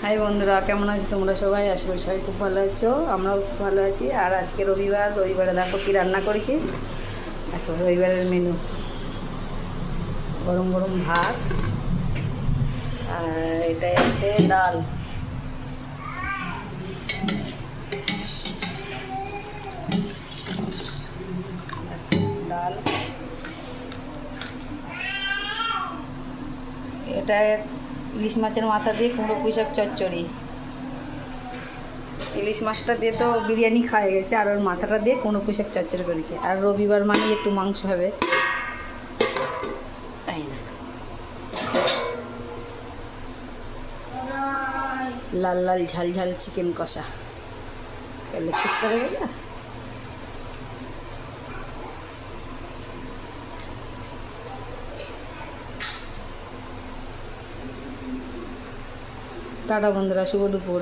High বন্ধুরা, কেমন আছো তোমরা সবাই? আশা করি সবাই খুব ভালো আছো, আমরাও খুব ভালো আছি। আর আজকে রবিবারে দেখো কি রান্না করেছি। দেখো রবিবারের মেনু, গরম গরম ভাত, আর এটাই আছে ডাল। ডাল, এটা ইলিশ মাছের মাথা দিয়ে কুমড়ো পুঁই শাক চচ্চড়ি। ইলিশ মাছটা দিয়ে তো বিরিয়ানি খাওয়া গেছে, আর ওর মাথাটা দিয়ে কুমড়ো পুঁই শাক চচ্চড়ি করেছে। আর রবিবার মানে একটু মাংস হবে। তাই না, লাল লাল ঝাল ঝাল চিকেন কষা। লেগ পিস করে গেল। টাটা বন্ধুরা, শুভ দুপুর।